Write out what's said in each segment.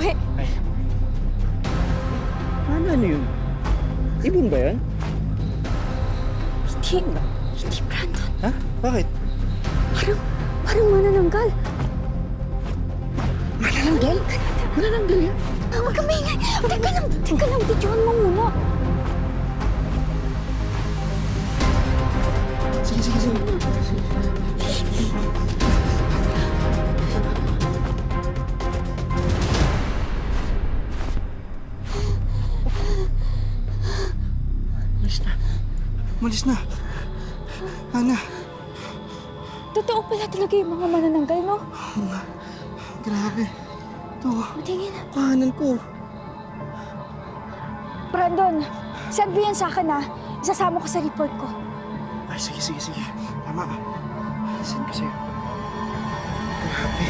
Uy! Ay. Ano yun? Ibon ba yan? Hindi, Brandon. Ha? Bakit? Parang manananggal. Manananggal? Manananggal yan? Huwag kang maingay. Teka lang, videoan mo muna. Sige. Malis na. Ana. Totoo pala talaga yung mga manananggal, no? Grabe. Ito. Matingin. Kahanan ko. Brandon, send mo yan sa akin, ha? Isasama ko sa report ko. Ay, sige. Tama. Send ko sa'yo. Grabe.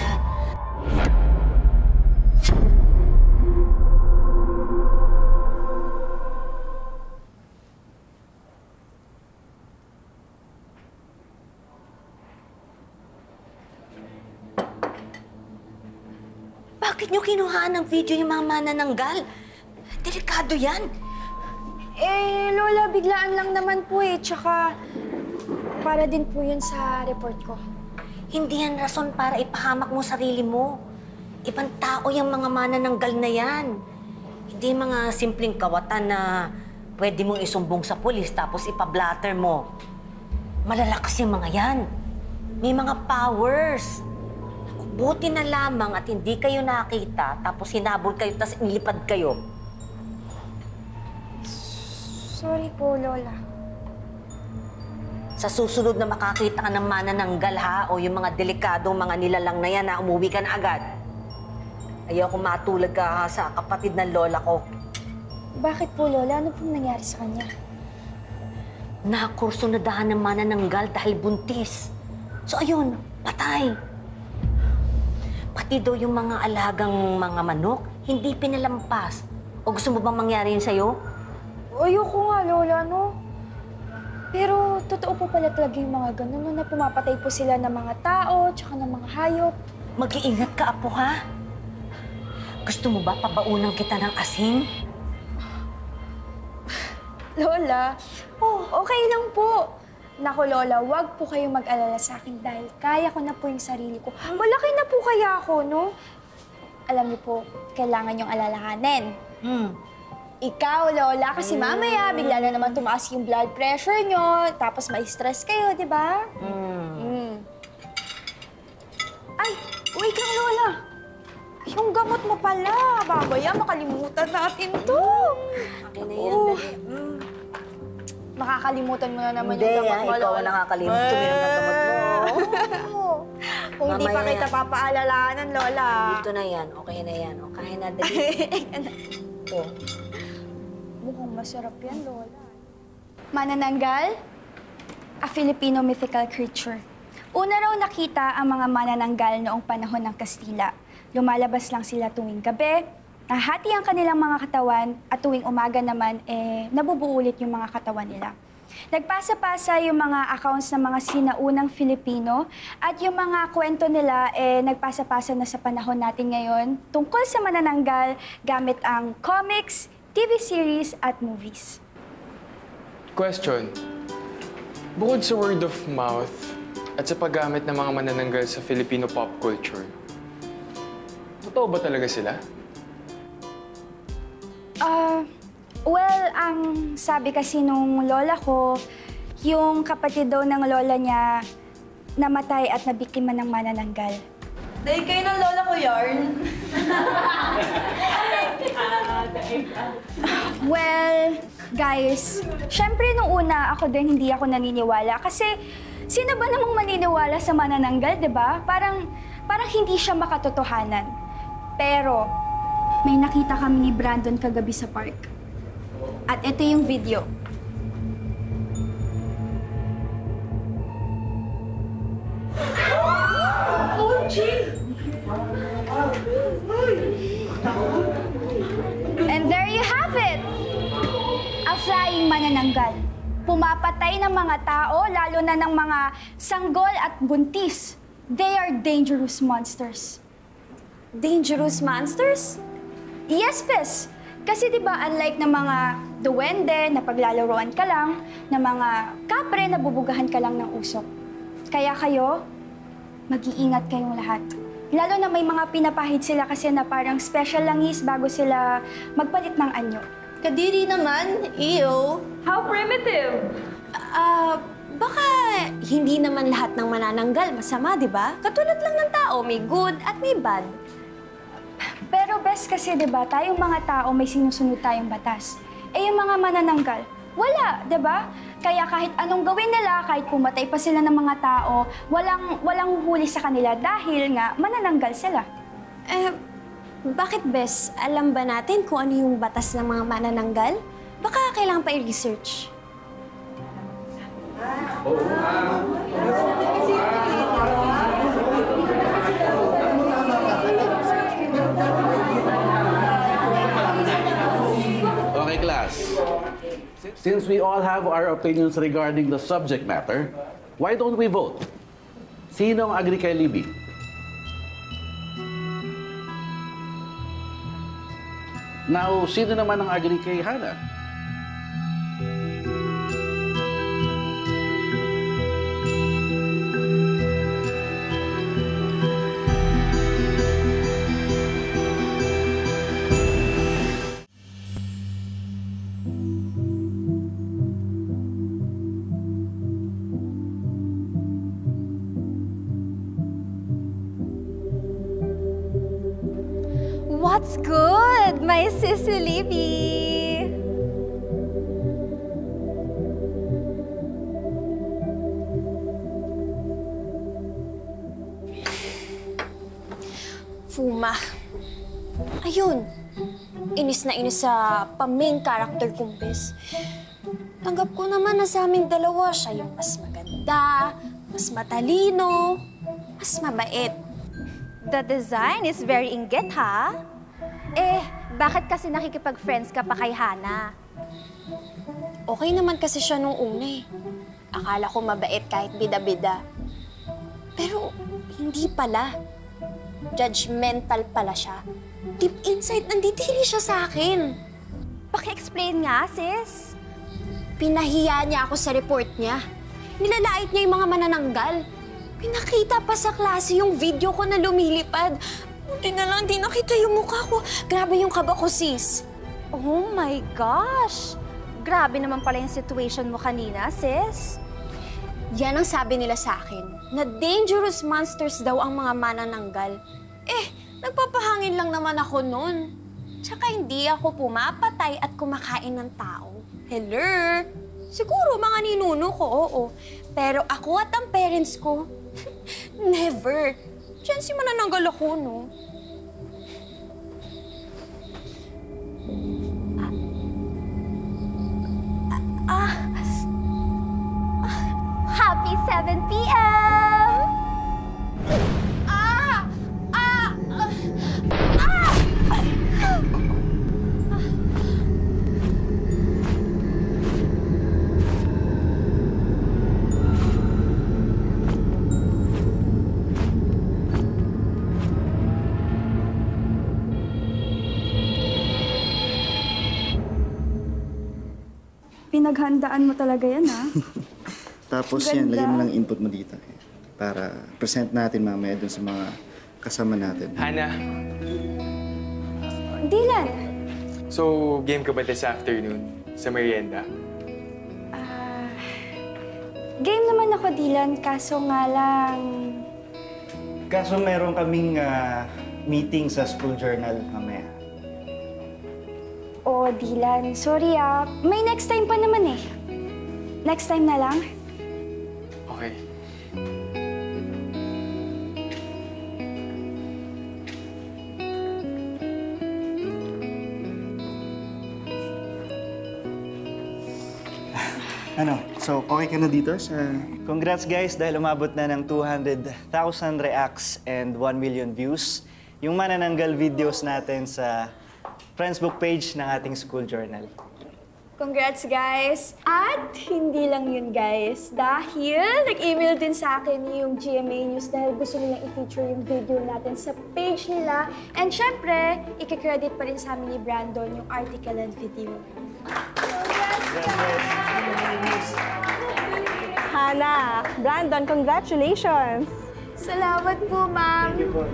Bakit niyo kinuhaan ng video yung mga manananggal? Delikado yan. Lola, biglaan lang naman po eh. Tsaka, para din po yun sa report ko. Hindi yan rason para ipahamak mo sarili mo. Ibang tao yung mga manananggal na yan. Hindi mga simpleng kawatan na pwede mong isumbong sa pulis tapos ipablatter mo. Malalakas yung mga yan. May mga powers. Buti na lamang at hindi kayo nakita, tapos hinabol kayo, tapos inilipad kayo. Sorry po, Lola. Sa susunod na makakita ka ng manananggal, ha? O yung mga delikadong mga nilalang na yan, na umuwi ka na agad. Ayaw ko matulad ka ha, sa kapatid ng lola ko. Bakit po, Lola? Ano pong nangyari sa kanya? Nakakurso na dahan ng manananggal dahil buntis. So ayun, patay. Pati daw yung mga alagang mga manok, hindi pinalampas. O gusto mo bang mangyari yun sa'yo? Ayoko nga, Lola, no? Pero totoo po pala talaga yung mga ganun, no? Na pumapatay po sila ng mga tao, tsaka ng mga hayop. Mag-iingat ka, Apo, ha? Gusto mo ba pabaunan kita ng asin? Lola, okay lang po. Naku, Lola, wag po kayong mag-alala sa akin dahil kaya ko na po yung sarili ko. Malaki na po kaya ako, no? Alam niyo po, kailangan yung alalahanin. Ikaw, Lola, kasi mamaya bigla na naman tumaas yung blood pressure nyo, tapos ma-stress kayo, di ba? Ay, wait lang, Lola. Yung gamot mo pala. Babaya, makalimutan natin to. Okay na yan, dali. Makakalimutan mo na naman Hindi, yung gamot mo, ikaw ang Lola. nakakalimot. Tuminom ng gamot mo. Kung hindi pa Mamaya kita yan. papaalalahanan, Lola. Dito na yan. Okay na yan. O, kain na, dali. Ito. Mukhang masarap yan, Lola. Manananggal? A Filipino mythical creature. Una raw nakita ang mga manananggal noong panahon ng Kastila. Lumalabas lang sila tuwing gabi, nahati ang kanilang mga katawan, at tuwing umaga naman, nabubuo ulit yung mga katawan nila. Nagpasa-pasa yung mga accounts ng mga sinaunang Filipino at yung mga kwento nila nagpasa-pasa na sa panahon natin ngayon tungkol sa manananggal gamit ang comics, TV series at movies. Question. Bukod sa word of mouth at sa paggamit ng mga manananggal sa Filipino pop culture, totoo ba talaga sila? Well, ang sabi kasi nung lola ko, yung kapatid daw ng lola niya namatay at nabiktima ng manananggal. Dahil kayo ng lola ko, Yarn. Well, guys, syempre nung una ako din hindi ako naniniwala kasi sino ba namang maniniwala sa manananggal, 'di ba? Parang hindi siya makatotohanan. Pero may nakita kami ni Brandon kagabi sa park. At ito yung video. And there you have it! A flying manananggal. Pumapatay ng mga tao, lalo na ng mga sanggol at buntis. They are dangerous monsters. Dangerous monsters? Yes, Bes. Kasi di ba unlike ng mga duwende na paglalaroan ka lang, ng mga kapre na bubugahan ka lang ng usok. Kaya kayo, mag-iingat kayong lahat. Lalo na may mga pinapahid sila kasi na parang special langis bago sila magpalit ng anyo. Kadiri naman, iyo. How primitive! Baka hindi naman lahat ng manananggal masama, di ba? Katulad lang ng tao, may good at may bad. Pero best kasi, di ba, tayong mga tao may sinusunod tayong batas. Eh yung mga manananggal, wala, di ba? Kaya kahit anong gawin nila, kahit pumatay pa sila ng mga tao, walang huhuli sa kanila dahil nga manananggal sila. Bakit, Bes? Alam ba natin kung ano yung batas ng mga manananggal? Baka kailangan pa i-research. Okay, class. Since we all have our opinions regarding the subject matter, why don't we vote? Sino ang agree kay Libby? Now, sino naman ang agree kay Hannah? What's good, my sissy Libby? Fuma. Ayun. Inis na inis sa pa-main character kong Bes. Tanggap ko naman na sa aming dalawa siya yung mas maganda, mas matalino, mas mabait. The design is very inggit, ha? Eh, bakit kasi nakikipag-friends ka pa kay Hannah? Okay naman kasi siya nung una eh. Akala ko mabait kahit bida-bida. Pero hindi pala. Judgmental pala siya. Deep inside, nandidiri siya sa akin. Paki-explain nga, sis. Pinahiya niya ako sa report niya. Nilalait niya yung mga manananggal. Pinakita pa sa klase yung video ko na lumilipad. Buti na lang, di nakita yung mukha ko. Grabe yung kaba ko, sis. Oh my gosh! Grabe naman pala yung situation mo kanina, sis. Yan ang sabi nila sa akin, na dangerous monsters daw ang mga manananggal. Eh, nagpapahangin lang naman ako nun. Tsaka hindi ako pumapatay at kumakain ng tao. Hello? Siguro mga ninuno ko, oo. Pero ako at ang parents ko, never. Diyan si manananggal ako, no? Happy 7 p.m.! Pinaghandaan mo talaga yan, ha? Tapos Ganda. yan, lagyan mo lang input mo dito. Para present natin mamaya dun sa mga kasama natin. Hannah, Dylan! so game ka ba this afternoon sa merienda? Game naman ako, Dylan. Kaso nga lang... Kaso meron kaming meeting sa school journal mamaya. Oh, Dylan. Sorry, may next time pa naman eh. Next time na lang. Okay. Ano? So, okay ka na dito sa... Congrats guys dahil umabot na ng 200,000 reacts and 1 million views yung manananggal videos natin sa Friendsbook page ng ating school journal. Congrats, guys! At hindi lang yun, guys. Dahil nag-email din sa akin yung GMA News dahil gusto nilang i-feature yung video natin sa page nila. And syempre, i-credit pa rin sa amin ni Brandon yung article and video. Congrats, guys! Hana, Brandon, congratulations! Salamat po, ma'am! Thank you po.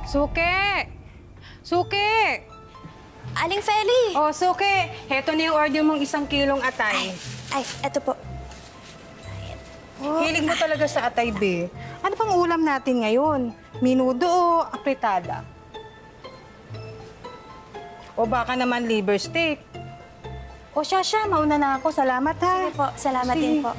Suke! Suke! Aling Feli! Oh, Suke! Heto na yung order mong 1 kilong atay. Ay, eto po. Hilig mo talaga sa atay, be. Ano pang ulam natin ngayon? Minudo o apritada? O baka naman liver steak? O siya, mauna na ako. Salamat, ha? Sige po, salamat din po.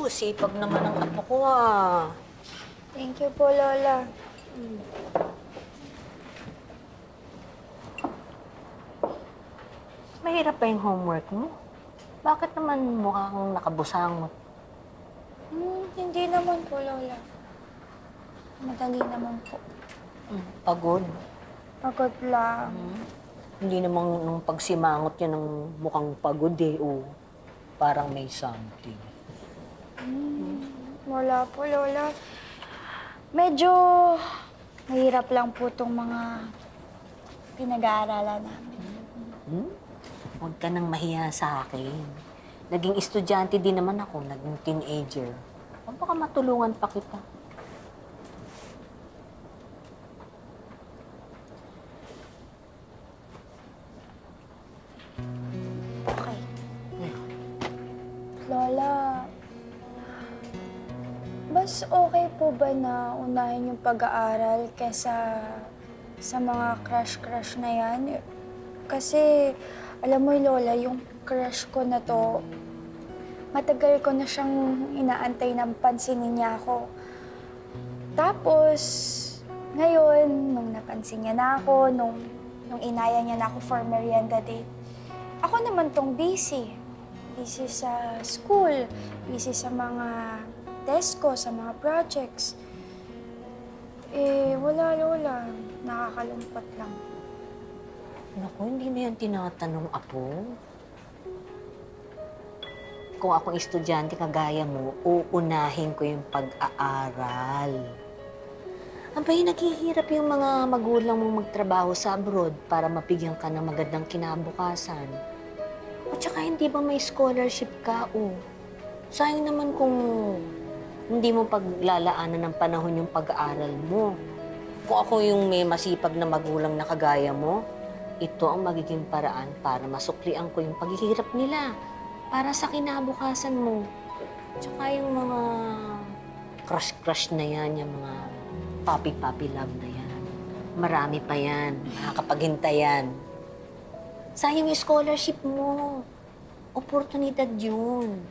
Sipag naman ang apo ko, ah. Thank you po, Lola. Mahirap pa yung homework mo? Bakit naman mukha kang nakabusangot? Hindi naman po, Lola. Madali naman po. Pagod? Pagod lang. Hindi naman nung pagsimangot niya ng mukhang pagod eh, o parang may something. Wala po, Lola. Medyo mahirap lang po itong mga pinag-aaralan namin. Huwag ka nang mahiya sa akin. Naging estudyante din naman ako, naging teenager. Baka matulungan pa kita. Okay. Lola, mas okay po ba na unahin yung pag-aaral kesa sa mga crush-crush na yan? Kasi, alam mo, Lola, yung crush ko na to, matagal ko na siyang inaantay na pansinin niya ako. Tapos, ngayon, nung napansin niya na ako, nung inaya niya na ako for merienda date, ako naman tong busy. Busy sa school, busy sa mga test ko, sa mga projects. Wala, Lola. Nakakalungkot lang. Naku, hindi na yan tinatanong, Apo. Kung akong estudyante kagaya mo, uunahin ko yung pag-aaral. Abay, naghihirap yung mga magulang mong magtrabaho sa abroad para mapigyan ka ng magandang kinabukasan. At saka hindi ba may scholarship ka, o? Sayang naman kung hindi mo paglalaanan ng panahon yung pag-aaral mo. Kung ako yung may masipag na magulang na kagaya mo, ito ang magiging paraan para masuklian ko yung paghihirap nila para sa kinabukasan mo. Tsaka yung mga crush-crush na yan, yung mga puppy-puppy love na yan. Marami pa yan, nakakapaghintayan. Sayang yung scholarship mo. Oportunidad yun.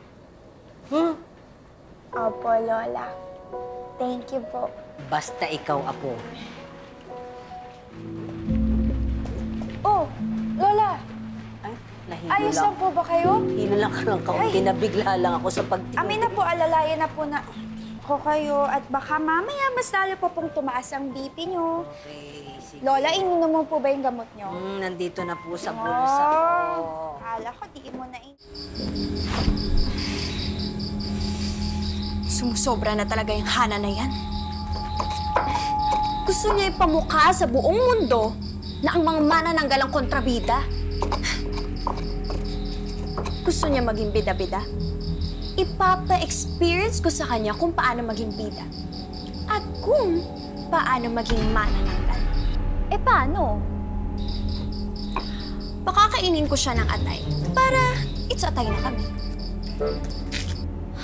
Opo, Lola. Thank you po. Basta ikaw, Apo. Oh, Lola! Ay, nahilo Ayos lang. lang po ba kayo? Hilo lang ka ng kaunti. Nabigla lang ako sa pagtingin. Amin na po, alalayan na po na ko kayo at baka mamaya mas lalo po pong tumaas ang BP nyo. Okay, sige. Lola, ininom mo po ba yung gamot nyo? Nandito na po sa bulsa ko. Kala ko, di mo na Sumusobra na talaga yung Hana na yan. Gusto niya ipamukha sa buong mundo na ang mga manananggalang kontrabida. Gusto niya maging bida-bida. Ipapa-experience ko sa kanya kung paano maging bida. At kung paano maging manananggal. Eh, paano? Pakakainin ko siya ng atay para it's atay na kami.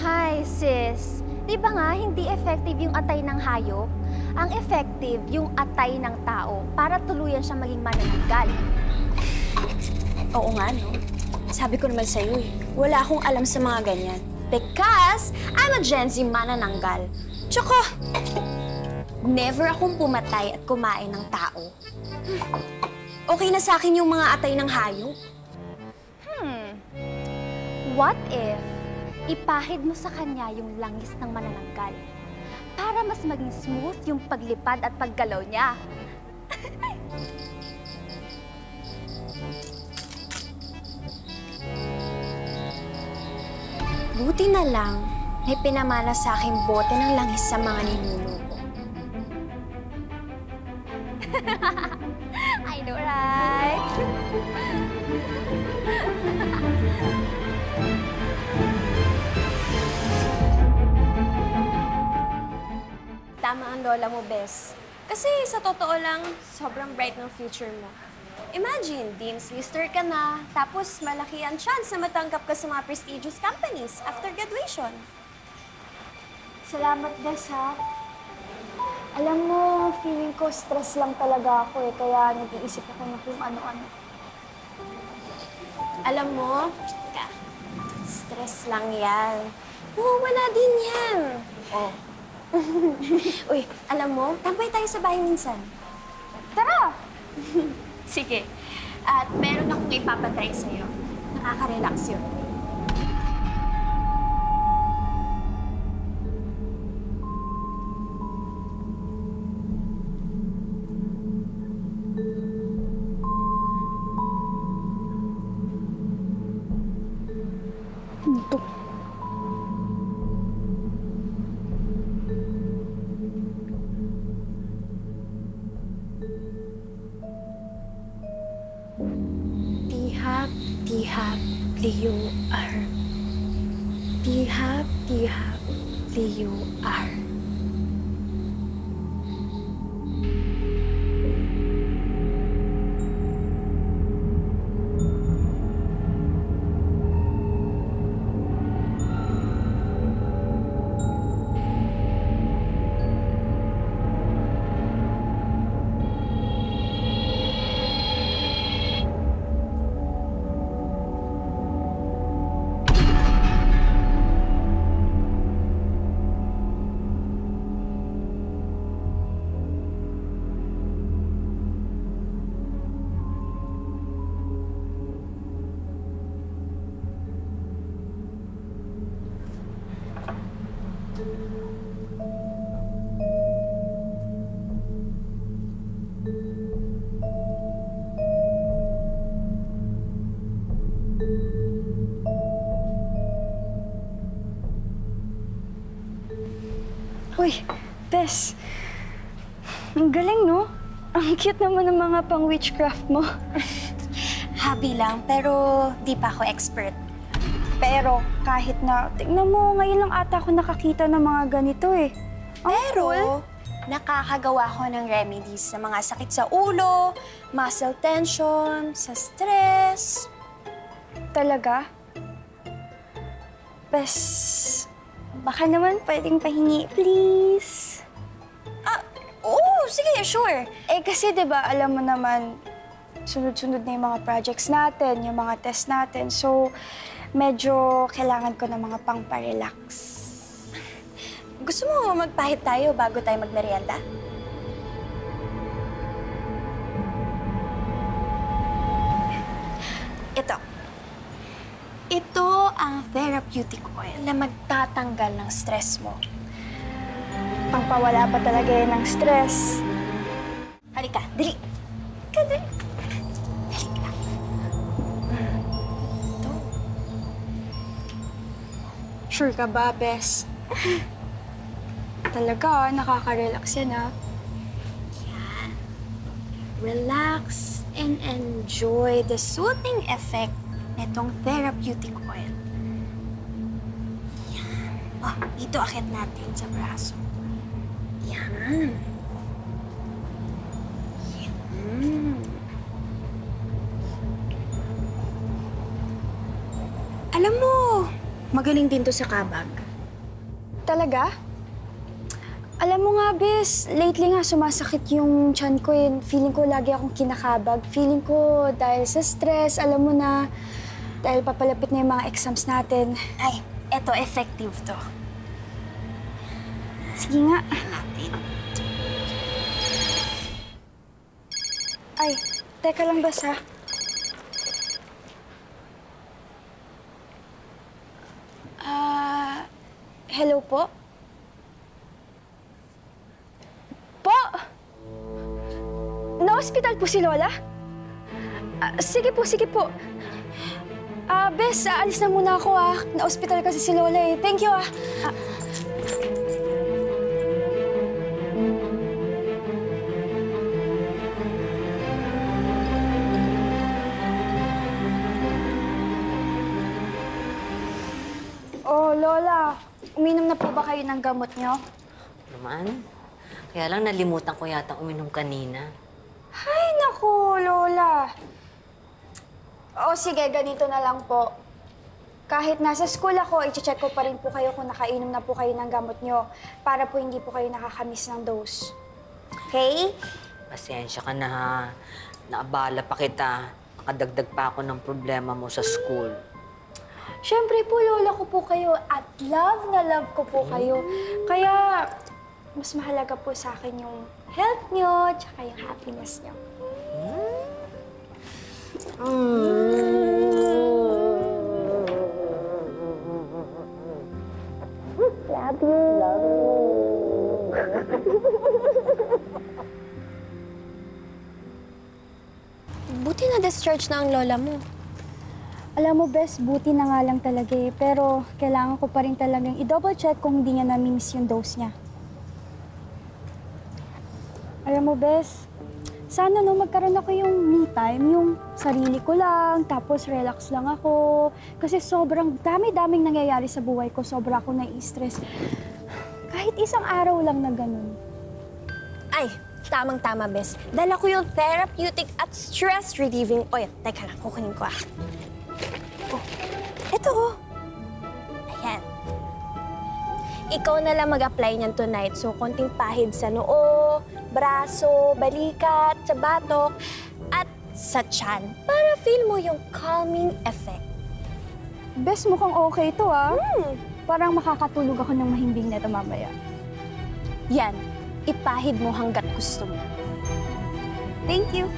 Hi, sis. Di ba nga hindi effective yung atay ng hayop? Ang effective yung atay ng tao para tuluyan siya maging manananggal. Oo nga, no? Sabi ko naman sa'yo eh, wala akong alam sa mga ganyan. Because I'm a Gen Z manananggal. Tsaka, Never akong pumatay at kumain ng tao. Okay na sa akin yung mga atay ng hayop. What if ipahid mo sa kanya yung langis ng manananggal para mas maging smooth yung paglipad at paggalaw niya? Buti na lang, may pinamana sa aking bote ng langis sa mga ninuno ko. I know, right? Tama ang lola mo, Bes. Kasi sa totoo lang, sobrang bright ng future mo. Imagine, Dean's Lister ka na, tapos malaki ang chance na matanggap ka sa mga prestigious companies after graduation. Salamat, Des, ha? Alam mo, feeling ko stress lang talaga ako eh, kaya nag-iisip ako ng kung ano-ano. Alam mo, stress lang yan. Wala din yan. Oh. Uy, alam mo, tambay tayo sa bahay minsan. Tara! Sige. At meron akong ipapatry sa'yo. Nakaka-relax yun. Tihap, tihap, liu-ar. Tihap, tihap, liu-ar. Uy, Bes. Ang galing, no? Ang cute naman ng mga pang-witchcraft mo. Hobby lang, pero di pa ako expert. Pero kahit na, tignan mo, ngayon lang ata ako nakakita ng mga ganito eh. Ang Pero, cool. nakakagawa ko ng remedies sa mga sakit sa ulo, muscle tension, sa stress. Talaga? Bes, baka naman pwedeng pahingi, please. Oo, sige, sure. Eh kasi 'di ba alam mo naman, sunod-sunod na yung mga projects natin, yung mga test natin. So, medyo kailangan ko ng mga pang-parelax. Gusto mo magpahit tayo bago tayo magmerienda? Ito. Ito ang therapeutic oil na magtatanggal ng stress mo. Pangpawala pa talaga yan ng stress. Halika, dali. Dali. Halika. Ito. Sure ka ba, Bes? Talaga, nakaka-relax yan, ha? Yan. Relax and enjoy the soothing effect nitong therapeutic oil. Yan. Oh, dito akit natin sa braso. Yan. Yan. Alam mo, magaling din to sa kabag. Talaga? Alam mo nga, Bes, lately nga sumasakit yung tiyan ko eh. Feeling ko lagi akong kinakabag. Feeling ko dahil sa stress, alam mo na, dahil papalapit na yung mga exams natin. Ay, eto, effective to. Sige nga. Natin. Ay, teka lang, Bes, ha? Hello po? Po! Na-hospital po si Lola? Sige po, sige po. Bes, aalis na muna ako, Na-hospital kasi si Lola, eh. Thank you, Oh, Lola, uminom na po ba kayo ng gamot niyo? Naman? Kaya lang nalimutan ko yata uminom kanina. Ay, naku, Lola. O sige, ganito na lang po. Kahit nasa school ako, i-check ko pa rin po kayo kung nakainom na po kayo ng gamot nyo para po hindi po kayo nakakamiss ng dose. Okay? Pasensya ka na ha. Naabala pa kita. Nakadagdag pa ako ng problema mo sa school. Siyempre po, Lola ko po kayo at love na love ko po kayo. Kaya, mas mahalaga po sa akin yung health nyo tsaka yung happiness nyo. Love you. Love you. Buti na-discharge na ang lola mo. Alam mo, Bes, buti na nga lang talaga eh. Pero kailangan ko pa rin talagang i-double check kung hindi niya nami-miss yung dose niya. Alam mo, Bes, sana no magkaroon ako yung me time, yung sarili ko lang, tapos relax lang ako. Kasi sobrang dami-daming nangyayari sa buhay ko, sobra ako nai-stress. Kahit isang araw lang na ganun. Ay, tamang-tama, Bes. Dala ko yung therapeutic at stress-relieving oil. Teka lang, kukunin ko Oh, eto Ayan. Ikaw na lang mag-apply niyan tonight. So, konting pahid sa noo, braso, balikat, sa batok, at sa tiyan. Para feel mo yung calming effect. Bes, mukhang okay ito Parang makakatulog ako ng mahimbing neto mamaya. Yan. Ipahid mo hanggat gusto mo. Thank you.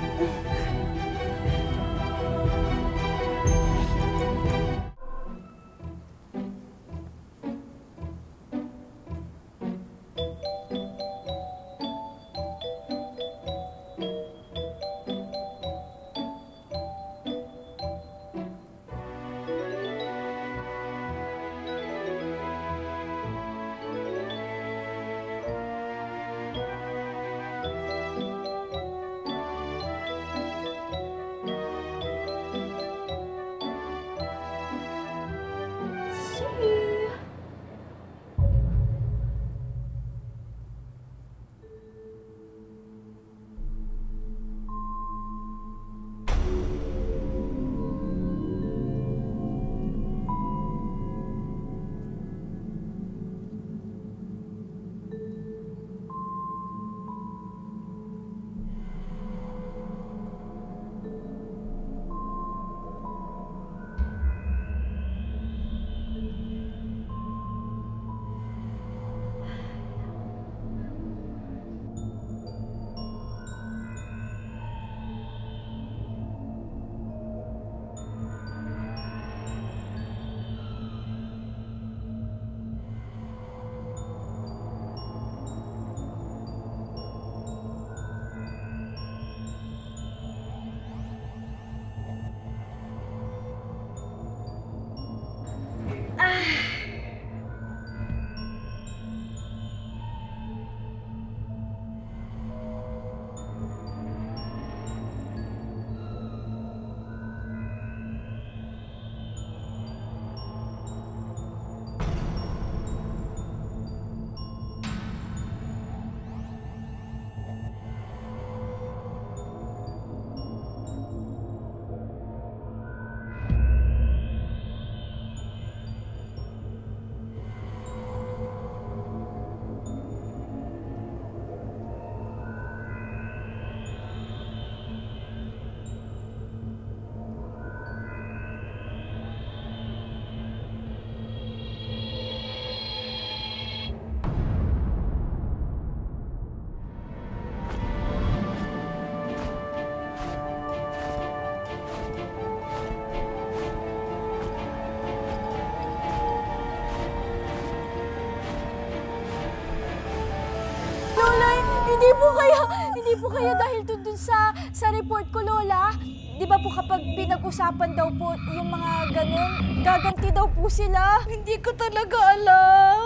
Hindi po kaya dahil dun sa report ko, Lola? Di ba po kapag pinag-usapan daw po yung mga ganun, gaganti daw po sila? Hindi ko talaga alam.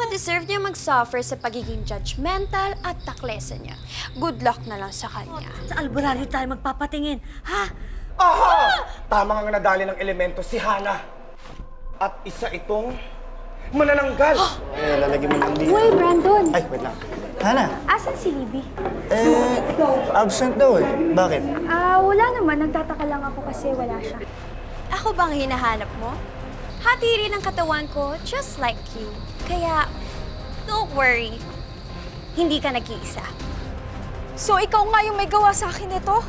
Deserve niya mag-suffer sa pagiging judgmental at taklesa niya. Good luck na lang sa kanya. Sa albularyo tayo magpapatingin, ha? Aha! Tama nga nadali ng elemento si Hana. At isa itong manananggal. Lalagyan mo lang dito. Uy, Brandon! Ay, wait lang. Hana, Asan si Libby? absent daw eh. Bakit? Wala naman. Nagtataka lang ako kasi wala siya. Ako bang hinahanap mo? Hati rin ang katawan ko, just like you. Kaya, don't worry. Hindi ka nag-iisa. So ikaw nga yung may gawa sa akin nito?